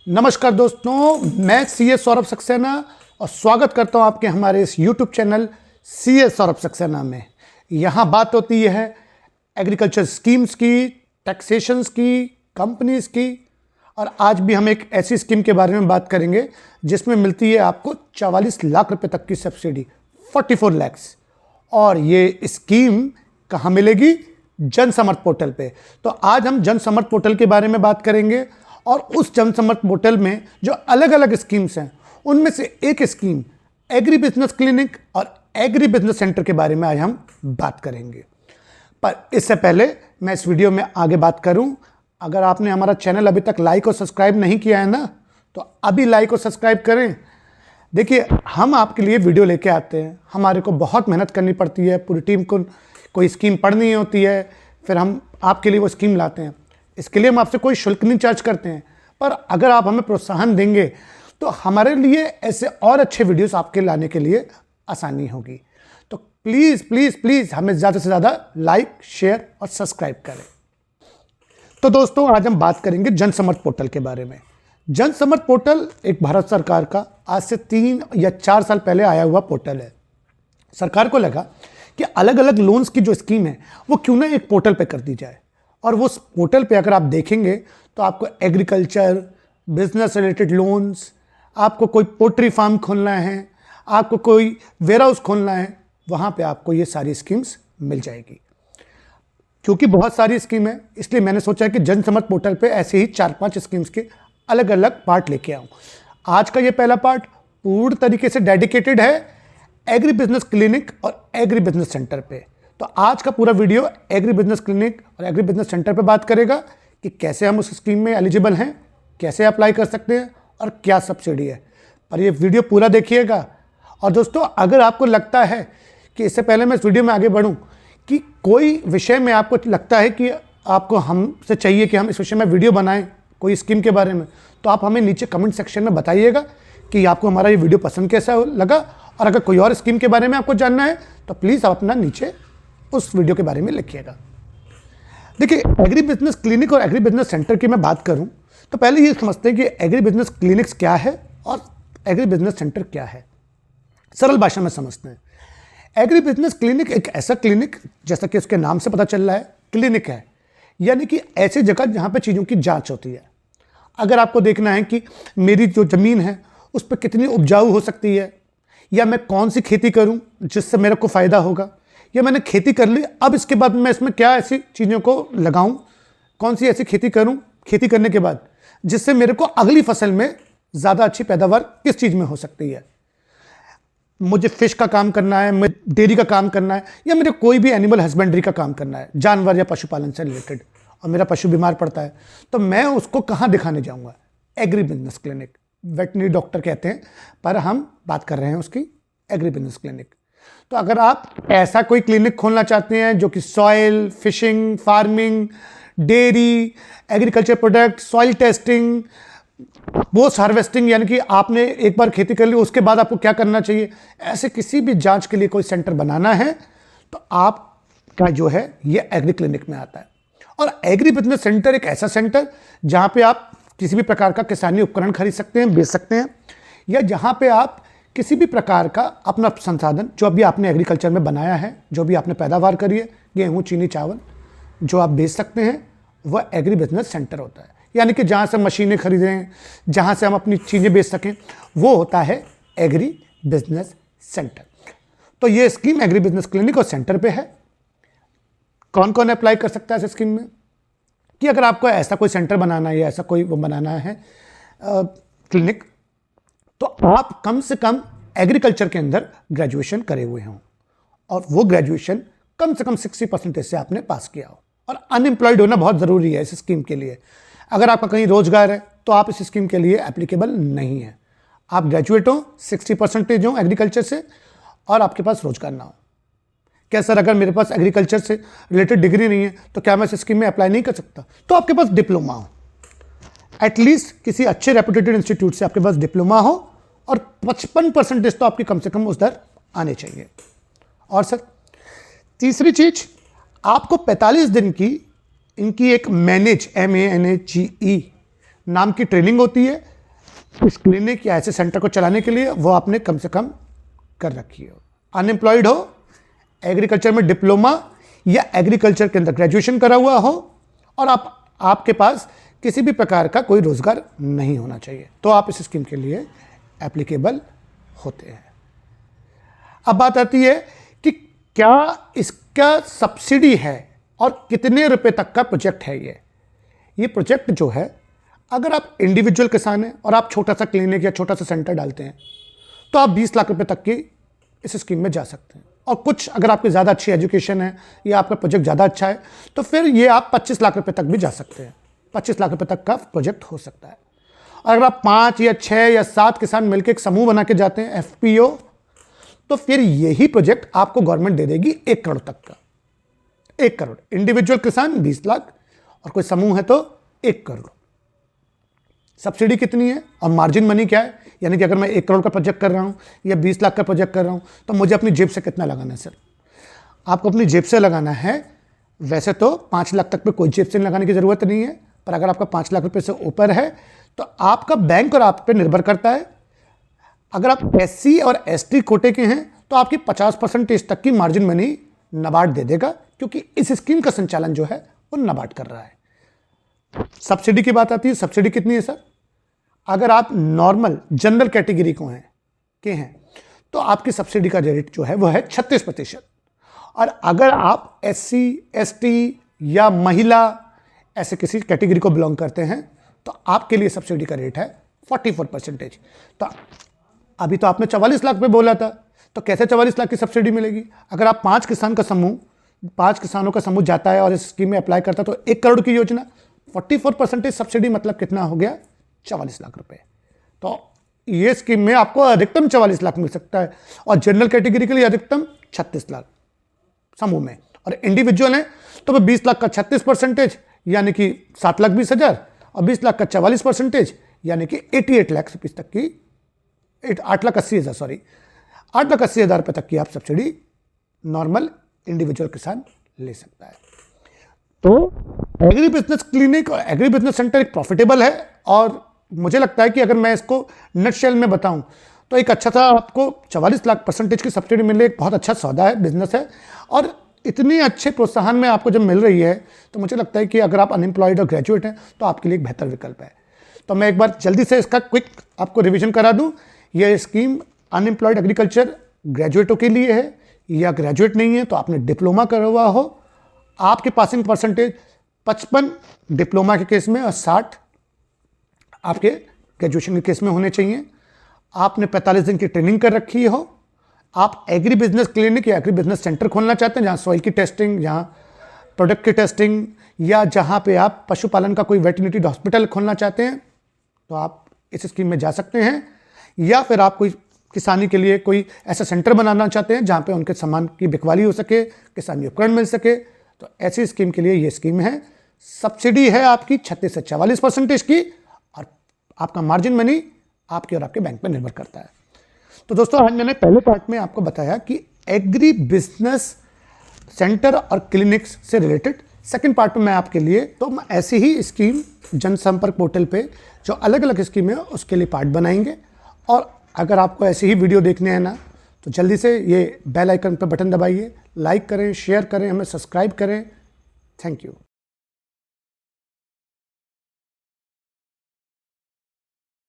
नमस्कार दोस्तों, मैं सीए सौरभ सक्सेना और स्वागत करता हूं आपके हमारे इस YouTube channel CA Saurabh Saxena में। यहां बात होती है एग्रीकल्चर स्कीम्स की, टैक्सेशंस की, कंपनीज की, और आज भी हम एक ऐसी स्कीम के बारे में बात करेंगे जिसमें मिलती है आपको 44 लाख रुपए तक की सब्सिडी, 44 लैक्स। और ये स्कीम कहाँ मिलेगी? जन समर्थ पोर्टल पे। तो आज हम जन समर्थ पोर्टल के बारे में बात करेंगे और उस जन समर्थ पोर्टल में जो अलग अलग स्कीम्स हैं उनमें से एक स्कीम एग्री बिजनेस क्लिनिक और एग्री बिजनेस सेंटर के बारे में आज हम बात करेंगे। पर इससे पहले मैं इस वीडियो में आगे बात करूं, अगर आपने हमारा चैनल अभी तक लाइक और सब्सक्राइब नहीं किया है ना, तो अभी लाइक और सब्सक्राइब करें। देखिए, हम आपके लिए वीडियो लेके आते हैं, हमारे को बहुत मेहनत करनी पड़ती है, पूरी टीम को कोई स्कीम पढ़नी होती है, फिर हम आपके लिए वो स्कीम लाते हैं। इसके लिए हम आपसे कोई शुल्क नहीं चार्ज करते हैं, पर अगर आप हमें प्रोत्साहन देंगे तो हमारे लिए ऐसे और अच्छे वीडियोस आपके लाने के लिए आसानी होगी। तो प्लीज़ प्लीज़ प्लीज़ हमें ज़्यादा से ज़्यादा लाइक, शेयर और सब्सक्राइब करें। तो दोस्तों, आज हम बात करेंगे जन समर्थ पोर्टल के बारे में। जन समर्थ पोर्टल एक भारत सरकार का आज से 3 या 4 साल पहले आया हुआ पोर्टल है। सरकार को लगा कि अलग अलग लोन्स की जो स्कीम है वो क्यों ना एक पोर्टल पे कर दी जाए। और वो पोर्टल पे अगर आप देखेंगे तो आपको एग्रीकल्चर, बिजनेस रिलेटेड लोन्स, आपको कोई पोल्ट्री फार्म खोलना है, आपको कोई वेयर हाउस खोलना है, वहाँ पे आपको ये सारी स्कीम्स मिल जाएगी। क्योंकि बहुत सारी स्कीम है, इसलिए मैंने सोचा कि जन समर्थ पोर्टल पे ऐसे ही 4-5 स्कीम्स के अलग अलग पार्ट लेके आऊँ। आज का ये पहला पार्ट पूर्ण तरीके से डेडिकेटेड है एग्री बिजनेस क्लिनिक और एग्री बिजनेस सेंटर पे। तो आज का पूरा वीडियो एग्री बिजनेस क्लिनिक और एग्री बिजनेस सेंटर पे बात करेगा कि कैसे हम उस स्कीम में एलिजिबल हैं, कैसे अप्लाई कर सकते हैं और क्या सब्सिडी है। पर ये वीडियो पूरा देखिएगा। और दोस्तों, अगर आपको लगता है कि इससे पहले मैं इस वीडियो में आगे बढ़ूं कि कोई विषय में आपको लगता है कि आपको हमसे चाहिए कि हम इस विषय में वीडियो बनाएं कोई स्कीम के बारे में, तो आप हमें नीचे कमेंट सेक्शन में बताइएगा कि आपको हमारा ये वीडियो पसंद कैसा लगा। और अगर कोई और स्कीम के बारे में आपको जानना है तो प्लीज़ आप अपना नीचे उस वीडियो के बारे में लिखिएगा। देखिए, एग्री बिजनेस क्लिनिक और एग्री बिजनेस सेंटर की मैं बात करूं तो पहले ये समझते हैं कि एग्री बिजनेस क्लिनिक्स क्या है और एग्री बिजनेस सेंटर क्या है। सरल भाषा में समझते हैं। एग्री बिजनेस क्लिनिक एक ऐसा क्लिनिक, जैसा कि उसके नाम से पता चल रहा है, क्लिनिक है, यानी कि ऐसी जगह जहां पे चीज़ों की जांच होती है। अगर आपको देखना है कि मेरी जो ज़मीन है उस पर कितनी उपजाऊ हो सकती है, या मैं कौन सी खेती करूं जिससे मेरे को फ़ायदा होगा, या मैंने खेती कर ली, अब इसके बाद मैं इसमें क्या ऐसी चीज़ों को लगाऊं, कौन सी ऐसी खेती करूं खेती करने के बाद जिससे मेरे को अगली फसल में ज़्यादा अच्छी पैदावार किस चीज़ में हो सकती है। मुझे फिश का काम करना है, मुझे डेयरी का काम करना है, या मेरे कोई भी एनिमल हस्बेंड्री का काम करना है, जानवर या पशुपालन से रिलेटेड, और मेरा पशु बीमार पड़ता है, तो मैं उसको कहाँ दिखाने जाऊँगा? Agri business clinic. Veterinary doctor कहते हैं, पर हम बात कर रहे हैं उसकी एग्री बिजनेस क्लिनिक। तो अगर आप ऐसा कोई क्लिनिक खोलना चाहते हैं जो कि soil, fishing, farming, dairy, agriculture product, soil testing, post harvesting, यानी कि आपने एक बार खेती कर ली उसके बाद आपको क्या करना चाहिए, ऐसे किसी भी जांच के लिए कोई सेंटर बनाना है तो आपका जो है ये एग्री क्लिनिक में आता है। और एग्री बिजनेस सेंटर एक ऐसा सेंटर जहां पे आप किसी भी प्रकार का किसानी उपकरण खरीद सकते हैं, बेच सकते हैं, या जहां पे आप किसी भी प्रकार का अपना संसाधन जो अभी आपने एग्रीकल्चर में बनाया है, जो भी आपने पैदावार करी है, गेहूँ, चीनी, चावल, जो आप बेच सकते हैं, वह एग्री बिजनेस सेंटर होता है। यानी कि जहाँ से मशीनें खरीदें, जहाँ से हम अपनी चीज़ें बेच सकें, वो होता है एग्री बिजनेस सेंटर। तो ये स्कीम एग्री बिजनेस क्लिनिक और सेंटर पे है। कौन कौन अप्लाई कर सकता है इस स्कीम में? कि अगर आपको ऐसा कोई सेंटर बनाना है या ऐसा कोई वो बनाना है क्लिनिक, तो आप कम से कम एग्रीकल्चर के अंदर ग्रेजुएशन करे हुए हों, और वो ग्रेजुएशन कम से कम 60% से आपने पास किया हो। और अनएम्प्लॉयड होना बहुत ज़रूरी है इस स्कीम के लिए। अगर आपका कहीं रोजगार है तो आप इस स्कीम के लिए एप्लीकेबल नहीं है। आप ग्रेजुएट हो, 60% हो एग्रीकल्चर से, और आपके पास रोजगार ना हो। क्या सर, अगर मेरे पास एग्रीकल्चर से रिलेटेड डिग्री नहीं है तो क्या मैं इस स्कीम में अप्लाई नहीं कर सकता? तो आपके पास डिप्लोमा हो, एटलीस्ट किसी अच्छे रेपुटेटेड इंस्टीट्यूट से आपके पास डिप्लोमा हो, और 55% तो आपकी कम से कम उधर आने चाहिए। और सर, तीसरी चीज, आपको 45 दिन की इनकी एक मैनेज MANAGE नाम की ट्रेनिंग होती है, इस क्लिनिक या ऐसे सेंटर को चलाने के लिए वो आपने कम से कम कर रखी हो। अनएम्प्लॉयड हो, एग्रीकल्चर में डिप्लोमा या एग्रीकल्चर के अंदर ग्रेजुएशन करा हुआ हो और आपके पास किसी भी प्रकार का कोई रोजगार नहीं होना चाहिए, तो आप इस स्कीम के लिए एप्लीकेबल होते हैं। अब बात आती है कि क्या इसका सब्सिडी है और कितने रुपए तक का प्रोजेक्ट है। ये प्रोजेक्ट जो है, अगर आप इंडिविजुअल किसान हैं और आप छोटा सा क्लिनिक या छोटा सा सेंटर डालते हैं तो आप 20 लाख रुपए तक की इस स्कीम में जा सकते हैं। और कुछ अगर आपकी ज़्यादा अच्छी एजुकेशन है या आपका प्रोजेक्ट ज़्यादा अच्छा है तो फिर ये आप 25 लाख रुपए तक भी जा सकते हैं। 25 लाख रुपए तक का प्रोजेक्ट हो सकता है। अगर आप 5 या 6 या 7 किसान मिलकर एक समूह बना के जाते हैं, FPO, तो फिर यही प्रोजेक्ट आपको गवर्नमेंट दे देगी 1 करोड़ तक का। 1 करोड़, इंडिविजुअल किसान 20 लाख और कोई समूह है तो 1 करोड़। सब्सिडी कितनी है और मार्जिन मनी क्या है, यानी कि अगर मैं 1 करोड़ का प्रोजेक्ट कर रहा हूँ या 20 लाख का प्रोजेक्ट कर रहा हूँ तो मुझे अपनी जेब से कितना लगाना है। सर, आपको अपनी जेब से लगाना है। वैसे तो 5 लाख तक पे कोई जेब से लगाने की ज़रूरत नहीं है, पर अगर आपका 5 लाख रुपए से ऊपर है तो आपका बैंक और आप पे निर्भर करता है। अगर आप SC और ST कोटे के हैं तो आपकी 50% तक की मार्जिन मनी नाबार्ड दे देगा, क्योंकि इस स्कीम का संचालन जो है वो नाबार्ड कर रहा है। सब्सिडी की बात आती है, सब्सिडी कितनी है सर? अगर आप नॉर्मल जनरल कैटेगरी को हैं तो आपकी सब्सिडी का रेट जो है वो है 36%। और अगर आप SC ST या महिला ऐसे किसी कैटेगरी को बिलोंग करते हैं तो आपके लिए सब्सिडी का रेट है 44%। तो अभी तो आपने 44 लाख पे बोला था, तो कैसे 44 लाख की सब्सिडी मिलेगी? अगर आप 5 किसानों का समूह जाता है और इस स्कीम में अप्लाई करता है तो 1 करोड़ की योजना, 44% सब्सिडी मतलब कितना हो गया? 44 लाख रुपए। तो ये स्कीम में आपको अधिकतम 44 लाख मिल सकता है और जनरल कैटेगरी के लिए अधिकतम 36 लाख समूह में। और इंडिविजुअल है तो 20 लाख का 36% यानी कि 7,20,000 और 20 लाख का 44% यानी कि 88 लाख रुपीज तक की 8,80,000 रुपये तक की आप सब्सिडी नॉर्मल इंडिविजुअल किसान ले सकता है। तो एग्री बिजनेस क्लिनिक और एग्री बिजनेस सेंटर एक प्रॉफिटेबल है और मुझे लगता है कि अगर मैं इसको नटशेल में बताऊं तो एक अच्छा सा आपको 44 लाख % की सब्सिडी मिले, एक बहुत अच्छा सौदा है, बिजनेस है। और इतनी अच्छे प्रोत्साहन में आपको जब मिल रही है तो मुझे लगता है कि अगर आप अनएम्प्लॉयड और ग्रेजुएट हैं तो आपके लिए एक बेहतर विकल्प है। तो मैं एक बार जल्दी से इसका क्विक आपको रिविजन करा दूं। यह स्कीम अनएम्प्लॉयड एग्रीकल्चर ग्रेजुएटों के लिए है, या ग्रेजुएट नहीं है तो आपने डिप्लोमा करा हुआ हो, आपके पासिंग परसेंटेज 55 डिप्लोमा के केस में और 60 आपके ग्रेजुएशन के केस में होने चाहिए, आपने 45 दिन की ट्रेनिंग कर रखी हो, आप एग्री बिजनेस क्लिनिक या एग्री बिजनेस सेंटर खोलना चाहते हैं जहाँ सॉइल की टेस्टिंग, जहाँ प्रोडक्ट की टेस्टिंग, या जहाँ पे आप पशुपालन का कोई वेटरनरी हॉस्पिटल खोलना चाहते हैं तो आप इस स्कीम में जा सकते हैं। या फिर आप कोई किसानी के लिए कोई ऐसा सेंटर बनाना चाहते हैं जहाँ पे उनके सामान की बिकवाली हो सके, किसानी उपकरण मिल सके, तो ऐसी स्कीम के लिए ये स्कीम है। सब्सिडी है आपकी 36 से 44% की और आपका मार्जिन मनी आपके और आपके बैंक पर निर्भर करता है। तो दोस्तों, आज मैंने पहले पार्ट में आपको बताया कि एग्री बिजनेस सेंटर और क्लिनिक्स से रिलेटेड। सेकंड पार्ट में मैं आपके लिए तो ऐसी ही स्कीम जनसंपर्क पोर्टल पे जो अलग अलग स्कीम है उसके लिए पार्ट बनाएंगे। और अगर आपको ऐसी ही वीडियो देखने हैं ना तो जल्दी से ये बेल आइकन पर बटन दबाइए, लाइक करें, शेयर करें, हमें सब्सक्राइब करें। Thank you.